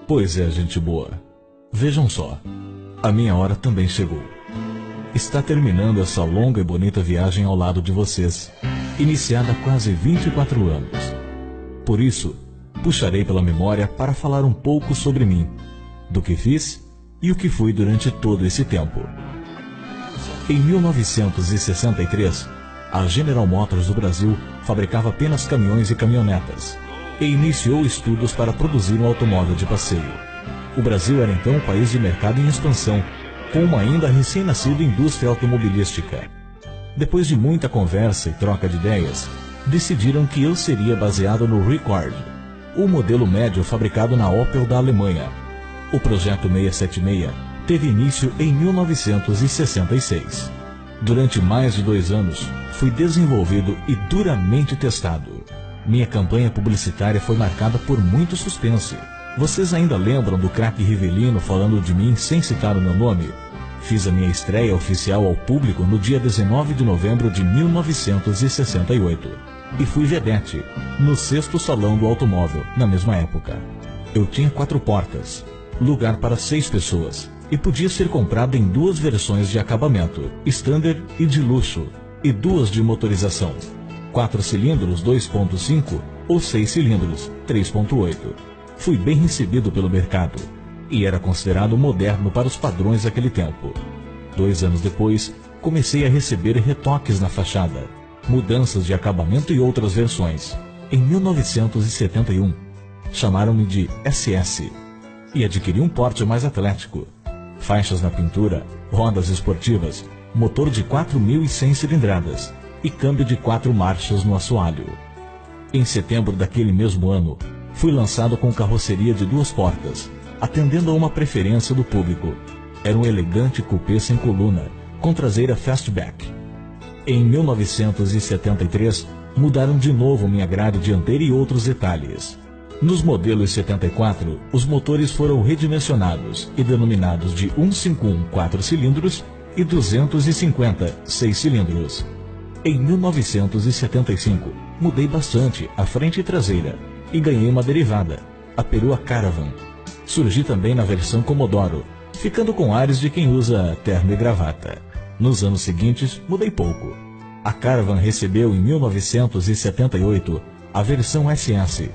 Pois é, gente boa. Vejam só, a minha hora também chegou. Está terminando essa longa e bonita viagem ao lado de vocês, iniciada há quase 24 anos. Por isso, puxarei pela memória para falar um pouco sobre mim, do que fiz e o que fui durante todo esse tempo. Em 1963, a General Motors do Brasil fabricava apenas caminhões e caminhonetas e iniciou estudos para produzir um automóvel de passeio. O Brasil era então um país de mercado em expansão, com uma ainda recém-nascida indústria automobilística. Depois de muita conversa e troca de ideias, decidiram que eu seria baseado no Record, o modelo médio fabricado na Opel da Alemanha. O projeto 676 teve início em 1966. Durante mais de 2 anos, fui desenvolvido e duramente testado. Minha campanha publicitária foi marcada por muito suspense. Vocês ainda lembram do craque Rivelino falando de mim sem citar o meu nome? Fiz a minha estreia oficial ao público no dia 19 de novembro de 1968. E fui vedete, no 6º Salão do Automóvel, na mesma época. Eu tinha 4 portas, lugar para 6 pessoas, e podia ser comprado em 2 versões de acabamento, Standard e de luxo, e 2 de motorização, 4 cilindros 2.5 ou 6 cilindros 3.8. Fui bem recebido pelo mercado, e era considerado moderno para os padrões daquele tempo. 2 anos depois, comecei a receber retoques na fachada, mudanças de acabamento e outras versões. Em 1971, chamaram-me de SS, e adquiri um porte mais atlético. Faixas na pintura, rodas esportivas, motor de 4.100 cilindradas e câmbio de 4 marchas no assoalho. Em setembro daquele mesmo ano, fui lançado com carroceria de 2 portas, atendendo a uma preferência do público. Era um elegante coupé sem coluna, com traseira fastback. Em 1973, mudaram de novo minha grade dianteira e outros detalhes. Nos modelos 74, os motores foram redimensionados e denominados de 151 4 cilindros e 250 6 cilindros. Em 1975, mudei bastante a frente e traseira e ganhei uma derivada, a perua Caravan. Surgi também na versão Commodoro, ficando com ares de quem usa terno e gravata. Nos anos seguintes, mudei pouco. A Caravan recebeu em 1978 a versão SS.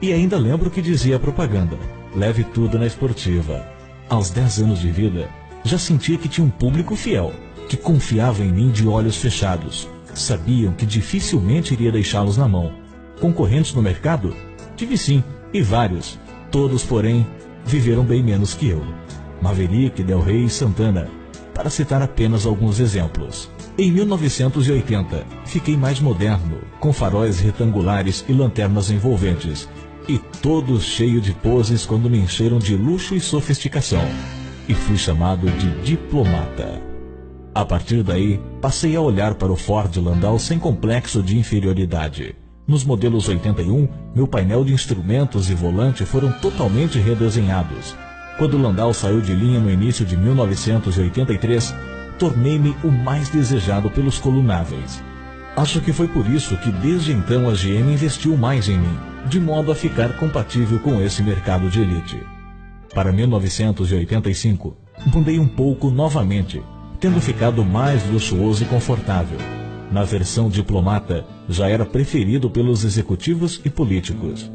E ainda lembro que dizia a propaganda: leve tudo na esportiva. Aos 10 anos de vida, já sentia que tinha um público fiel, que confiava em mim de olhos fechados. Sabiam que dificilmente iria deixá-los na mão. Concorrentes no mercado? Tive sim, e vários. Todos, porém, viveram bem menos que eu. Maverick, Del Rey e Santana, para citar apenas alguns exemplos. Em 1980, fiquei mais moderno, com faróis retangulares e lanternas envolventes, e todo cheio de poses quando me encheram de luxo e sofisticação, e fui chamado de diplomata. A partir daí, passei a olhar para o Ford Landau sem complexo de inferioridade. Nos modelos 81, meu painel de instrumentos e volante foram totalmente redesenhados. Quando o Landau saiu de linha no início de 1983, tornei-me o mais desejado pelos colunáveis. Acho que foi por isso que desde então a GM investiu mais em mim, de modo a ficar compatível com esse mercado de elite. Para 1985, mudei um pouco novamente, tendo ficado mais luxuoso e confortável. Na versão diplomata, já era preferido pelos executivos e políticos.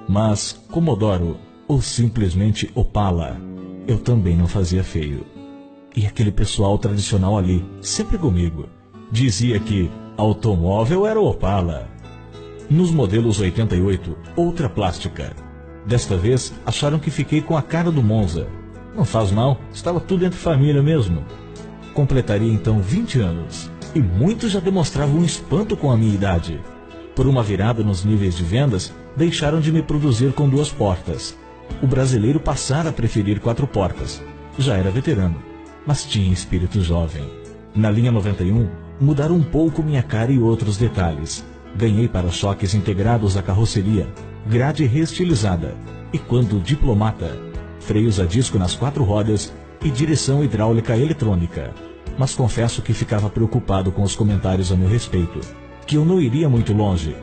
Mas Commodoro, ou simplesmente Opala, eu também não fazia feio. E aquele pessoal tradicional ali, sempre comigo, dizia que automóvel era Opala. Nos modelos 88, outra plástica. Desta vez, acharam que fiquei com a cara do Monza. Não faz mal, estava tudo entre família mesmo. Completaria então 20 anos, e muitos já demonstravam um espanto com a minha idade. Por uma virada nos níveis de vendas, deixaram de me produzir com 2 portas. O brasileiro passara a preferir 4 portas. Já era veterano, mas tinha espírito jovem. Na linha 91, mudaram um pouco minha cara e outros detalhes. Ganhei para-choques integrados à carroceria, grade reestilizada, e quando diplomata, freios a disco nas 4 rodas e direção hidráulica eletrônica. Mas confesso que ficava preocupado com os comentários a meu respeito, que eu não iria muito longe,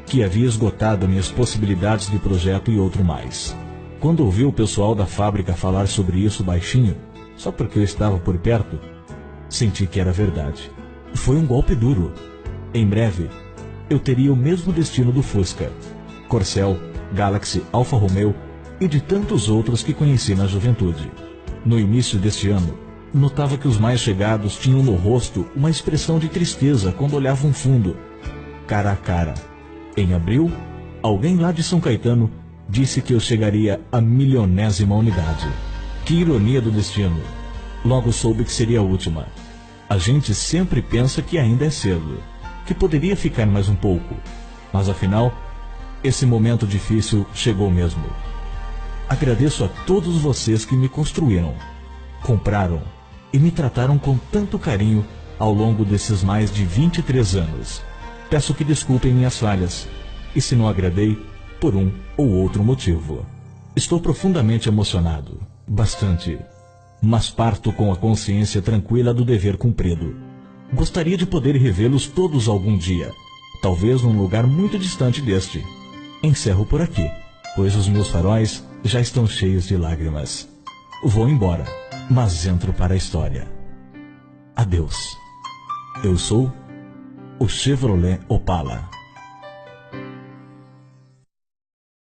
que havia esgotado minhas possibilidades de projeto e outro mais. Quando ouvi o pessoal da fábrica falar sobre isso baixinho, só porque eu estava por perto, senti que era verdade. Foi um golpe duro. Em breve, eu teria o mesmo destino do Fusca, Corcel, Galaxy, Alfa Romeo e de tantos outros que conheci na juventude. No início deste ano, notava que os mais chegados tinham no rosto uma expressão de tristeza quando olhavam fundo, cara a cara. Em abril, alguém lá de São Caetano disse que eu chegaria à 1000ª unidade. Que ironia do destino. Logo soube que seria a última. A gente sempre pensa que ainda é cedo, que poderia ficar mais um pouco. Mas afinal, esse momento difícil chegou mesmo. Agradeço a todos vocês que me construíram, compraram e me trataram com tanto carinho ao longo desses mais de 23 anos. Peço que desculpem minhas falhas, e se não agradei, por um ou outro motivo. Estou profundamente emocionado, bastante, mas parto com a consciência tranquila do dever cumprido. Gostaria de poder revê-los todos algum dia, talvez num lugar muito distante deste. Encerro por aqui, pois os meus faróis já estão cheios de lágrimas. Vou embora, mas entro para a história. Adeus. Eu sou o Chevrolet Opala.